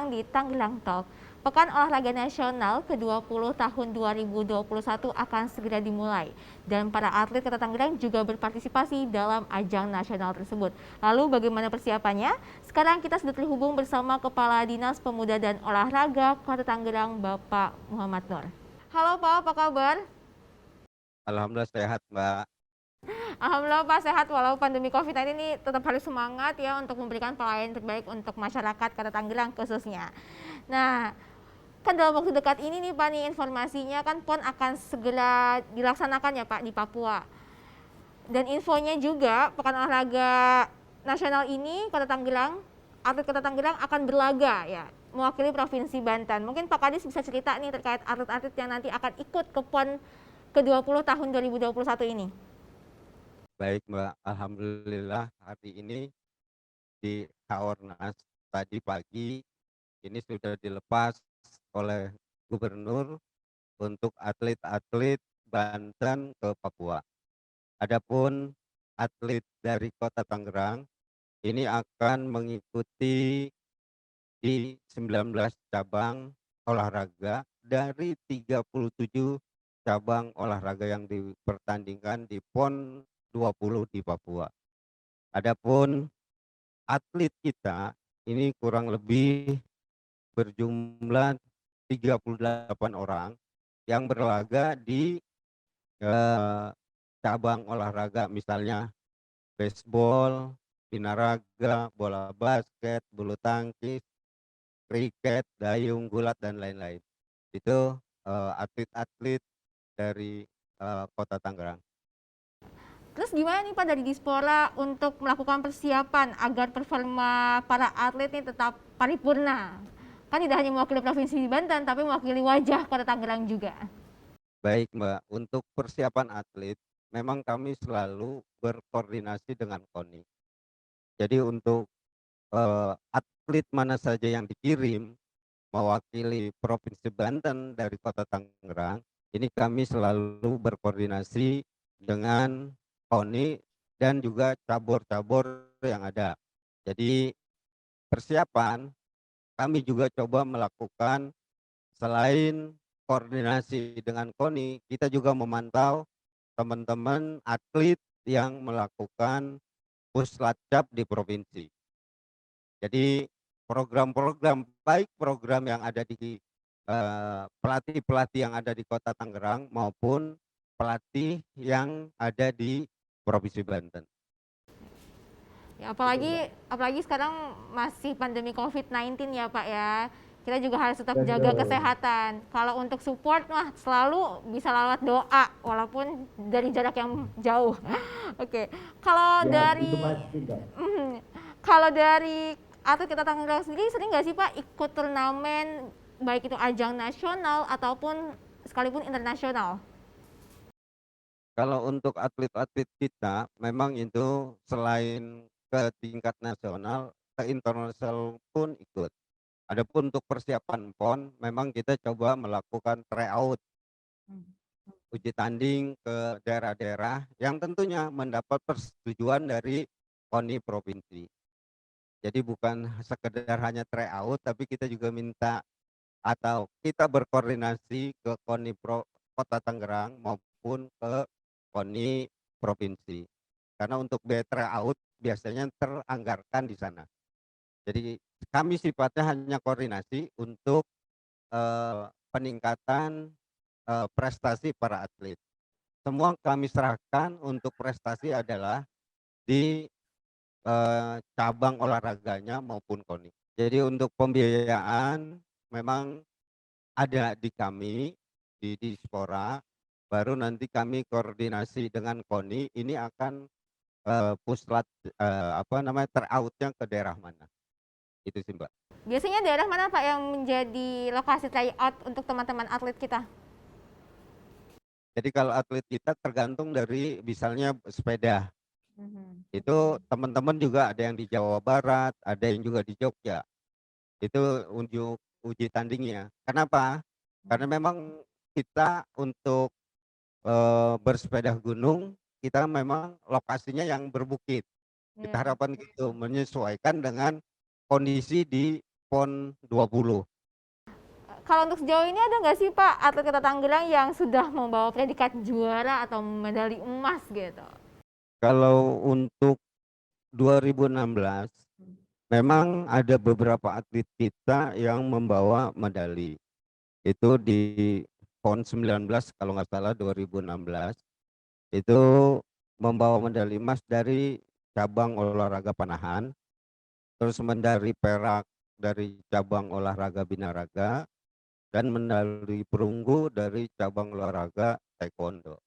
Tangerang di Tangerang Talk. Pekan Olahraga Nasional ke-20 tahun 2021 akan segera dimulai dan para atlet Kota Tangerang juga berpartisipasi dalam ajang nasional tersebut. Lalu bagaimana persiapannya? Sekarang kita sudah terhubung bersama Kepala Dinas Pemuda dan Olahraga Kota Tangerang, Bapak Muhammad Nur. Halo Pak, apa kabar? Alhamdulillah sehat, Mbak. Alhamdulillah Pak sehat, walau pandemi COVID-19 ini tetap harus semangat ya untuk memberikan pelayanan terbaik untuk masyarakat Kota Tangerang khususnya. Nah, kan dalam waktu dekat ini nih Pak nih informasinya kan PON akan segera dilaksanakan ya Pak di Papua. Dan infonya juga Pekan Olahraga Nasional ini Kota Tangerang, atlet Kota Tangerang akan berlaga ya mewakili Provinsi Banten. Mungkin Pak Kadis bisa cerita nih terkait atlet-atlet yang nanti akan ikut ke PON ke-20 tahun 2021 ini. Baik, Mbak. Alhamdulillah hari ini di Haornas tadi pagi ini sudah dilepas oleh Gubernur untuk atlet-atlet Banten ke Papua. Adapun atlet dari Kota Tangerang ini akan mengikuti di 19 cabang olahraga dari 37 cabang olahraga yang dipertandingkan di PON 20 di Papua. Adapun atlet kita ini kurang lebih berjumlah 38 orang yang berlaga di eh, cabang olahraga misalnya baseball, binaraga, bola basket, bulu tangkis, kriket, dayung, gulat dan lain-lain. Itu atlet-atlet dari Kota Tangerang. Terus gimana nih Pak dari Dispora untuk melakukan persiapan agar performa para atlet ini tetap paripurna? Kan tidak hanya mewakili Provinsi Banten, tapi mewakili wajah Kota Tangerang juga. Baik, Mbak, untuk persiapan atlet memang kami selalu berkoordinasi dengan KONI. Jadi untuk atlet mana saja yang dikirim mewakili Provinsi Banten dari Kota Tangerang, ini kami selalu berkoordinasi dengan KONI dan juga cabur-cabur yang ada. Jadi persiapan kami juga coba melakukan selain koordinasi dengan KONI, kita juga memantau teman-teman atlet yang melakukan puslacap di provinsi. Jadi program-program baik program yang ada di pelatih-pelatih yang ada di Kota Tangerang maupun pelatih yang ada di Provinsi Banten. Ya, apalagi sekarang masih pandemi COVID-19 ya Pak ya. Kita juga harus tetap jaga kesehatan. Kalau untuk support mah selalu bisa lewat doa walaupun dari jarak yang jauh. Oke. Kalau dari kalau dari atlet kita Tangerang sendiri sering nggak sih Pak ikut turnamen baik itu ajang nasional ataupun sekalipun internasional? Kalau untuk atlet-atlet kita memang itu selain ke tingkat nasional, ke internasional pun ikut. Adapun untuk persiapan PON memang kita coba melakukan tryout, uji tanding ke daerah-daerah yang tentunya mendapat persetujuan dari KONI provinsi. Jadi bukan sekedar hanya tryout, tapi kita juga minta atau kita berkoordinasi ke KONI Kota Tangerang maupun ke KONI provinsi. Karena untuk biaya tryout biasanya teranggarkan di sana. Jadi kami sifatnya hanya koordinasi untuk peningkatan prestasi para atlet. Semua kami serahkan untuk prestasi adalah di cabang olahraganya maupun KONI. Jadi untuk pembiayaan memang ada di kami di Dispora, baru nanti kami koordinasi dengan KONI ini akan puslat tryout-nya ke daerah mana. Itu sih, Mbak. Biasanya daerah mana Pak yang menjadi lokasi tryout untuk teman-teman atlet kita? Jadi kalau atlet kita tergantung dari misalnya sepeda. Itu Oke. teman-teman juga ada yang di Jawa Barat, ada yang juga di Jogja. Itu uji tandingnya. Kenapa? Karena memang kita untuk bersepeda gunung, kita memang lokasinya yang berbukit. Kita Iya. harapkan gitu menyesuaikan dengan kondisi di PON 20. Kalau untuk sejauh ini ada nggak sih Pak atlet Kota Tangerang yang sudah membawa predikat juara atau medali emas gitu? Kalau untuk 2016 memang ada beberapa atlet kita yang membawa medali. Itu di PON 19 kalau nggak salah 2016 itu membawa medali emas dari cabang olahraga panahan, terus medali perak dari cabang olahraga binaraga, dan medali perunggu dari cabang olahraga taekwondo.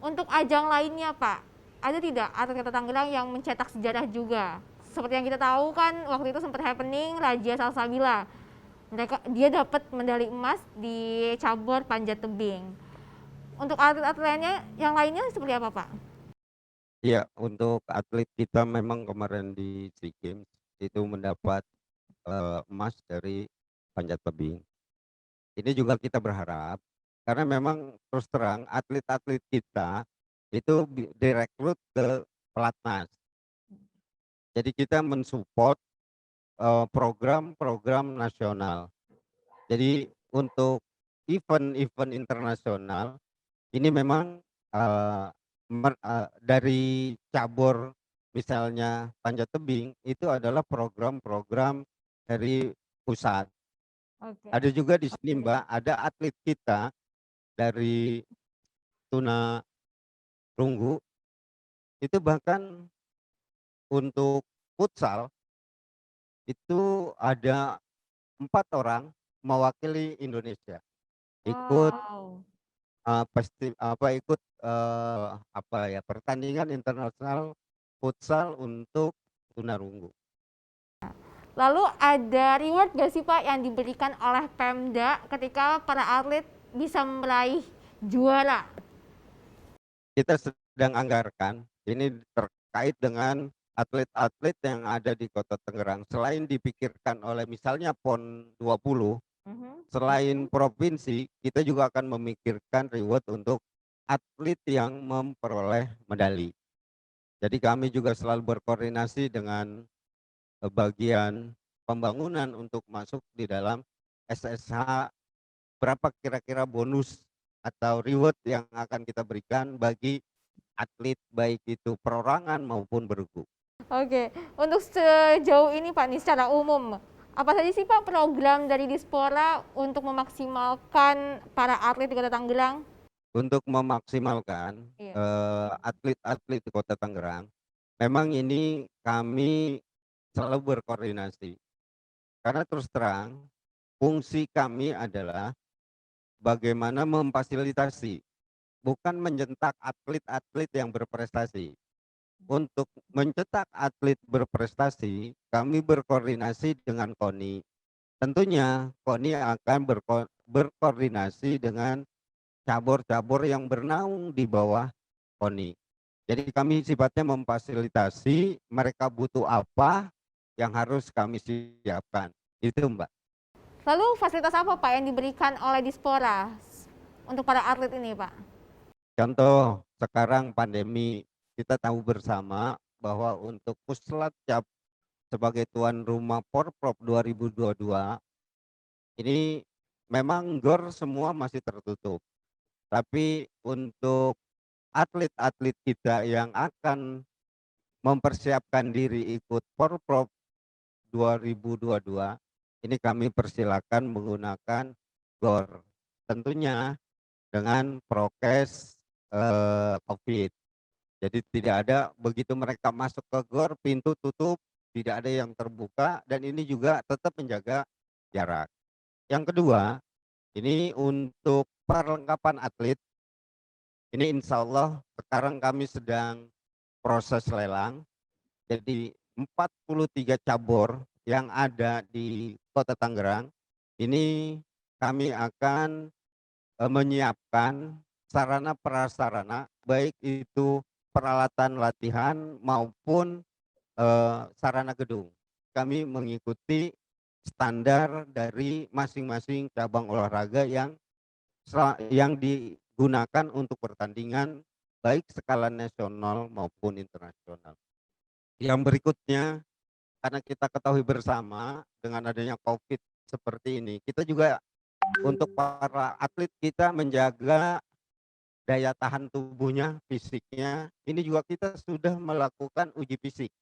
Untuk ajang lainnya Pak, ada tidak atlet Kota Tangerang yang mencetak sejarah juga? Seperti yang kita tahu kan waktu itu sempat happening Raja Salsabila. Dia dapat medali emas di cabur panjat tebing. Untuk atlet-atletnya yang lainnya seperti apa Pak? Iya, untuk atlet kita memang kemarin di SEA Games itu mendapat emas dari panjat tebing. Ini juga kita berharap karena memang terus terang atlet-atlet kita itu direkrut ke pelatnas. Jadi kita mensupport program-program nasional. Jadi untuk event-event internasional ini memang dari cabur misalnya panjat tebing itu adalah program-program dari pusat. Oke. Ada juga di sini Oke. Mbak, ada atlet kita dari tunarunggu itu bahkan untuk futsal itu ada 4 orang mewakili Indonesia ikut Wow. pertandingan internasional futsal untuk tunarunggu. Lalu ada reward nggak sih Pak yang diberikan oleh Pemda ketika para atlet bisa meraih juara? Kita sedang anggarkan ini terkait dengan atlet-atlet yang ada di Kota Tangerang. Selain dipikirkan oleh misalnya PON 20, selain provinsi, kita juga akan memikirkan reward untuk atlet yang memperoleh medali. Jadi kami juga selalu berkoordinasi dengan bagian pembangunan untuk masuk di dalam SSH, berapa kira-kira bonus atau reward yang akan kita berikan bagi atlet baik itu perorangan maupun bergu. Oke, untuk sejauh ini Pak nih secara umum, apa saja sih Pak program dari Dispora untuk memaksimalkan para atlet di Kota Tangerang? Untuk memaksimalkan Iya. atlet-atlet di Kota Tangerang, memang ini kami selalu berkoordinasi. Karena terus terang, fungsi kami adalah bagaimana memfasilitasi, bukan mencetak atlet-atlet yang berprestasi. Untuk mencetak atlet berprestasi, kami berkoordinasi dengan KONI. Tentunya KONI akan berkoordinasi dengan cabur-cabur yang bernaung di bawah KONI. Jadi kami sifatnya memfasilitasi mereka butuh apa yang harus kami siapkan. Itu Mbak. Lalu fasilitas apa Pak yang diberikan oleh Dispora untuk para atlet ini Pak? Contoh sekarang pandemi, kita tahu bersama bahwa untuk Puslat Cap sebagai tuan rumah Porprov 2022 ini memang GOR semua masih tertutup. Tapi untuk atlet-atlet kita yang akan mempersiapkan diri ikut Porprov 2022 ini kami persilakan menggunakan GOR. Tentunya dengan prokes COVID. Jadi tidak ada begitu mereka masuk ke GOR pintu tutup, tidak ada yang terbuka dan ini juga tetap menjaga jarak. Yang kedua, ini untuk perlengkapan atlet. Ini insya Allah sekarang kami sedang proses lelang. Jadi 43 cabur yang ada di Kota Tangerang ini kami akan menyiapkan sarana prasarana baik itu peralatan latihan maupun sarana gedung. Kami mengikuti standar dari masing-masing cabang olahraga yang digunakan untuk pertandingan baik skala nasional maupun internasional. Yang berikutnya karena kita ketahui bersama dengan adanya COVID seperti ini, kita juga untuk para atlet kita menjaga daya tahan tubuhnya, fisiknya, ini juga kita sudah melakukan uji fisik.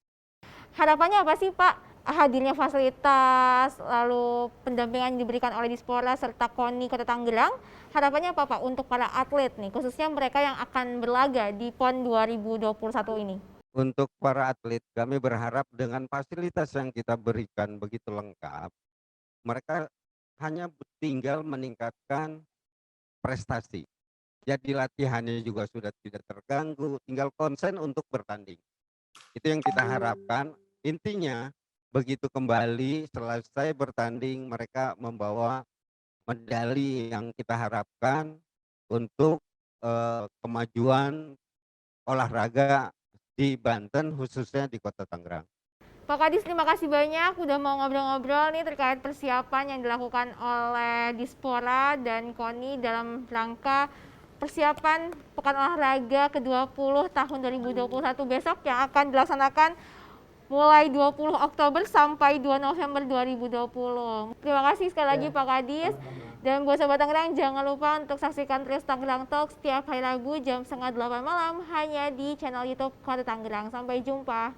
Harapannya apa sih Pak? Hadirnya fasilitas, lalu pendampingan yang diberikan oleh Dispora serta KONI Kota Tangerang, harapannya apa Pak untuk para atlet nih, khususnya mereka yang akan berlaga di PON 2021 ini? Untuk para atlet, kami berharap dengan fasilitas yang kita berikan begitu lengkap, mereka hanya tinggal meningkatkan prestasi. Jadi latihannya juga sudah tidak terganggu, tinggal konsen untuk bertanding. Itu yang kita harapkan. Intinya begitu kembali selesai bertanding mereka membawa medali yang kita harapkan untuk kemajuan olahraga di Banten khususnya di Kota Tangerang. Pak Kadis, terima kasih banyak udah mau ngobrol-ngobrol nih terkait persiapan yang dilakukan oleh Dispora dan KONI dalam rangka persiapan Pekan Olahraga ke-20 tahun 2021 besok yang akan dilaksanakan mulai 20 Oktober sampai 2 November 2020. Terima kasih sekali lagi Pak Kadis. Dan buat Sobat Tangerang, jangan lupa untuk saksikan terus Tangerang Talk setiap hari Rabu jam 7:30 malam hanya di channel YouTube Kota Tangerang. Sampai jumpa.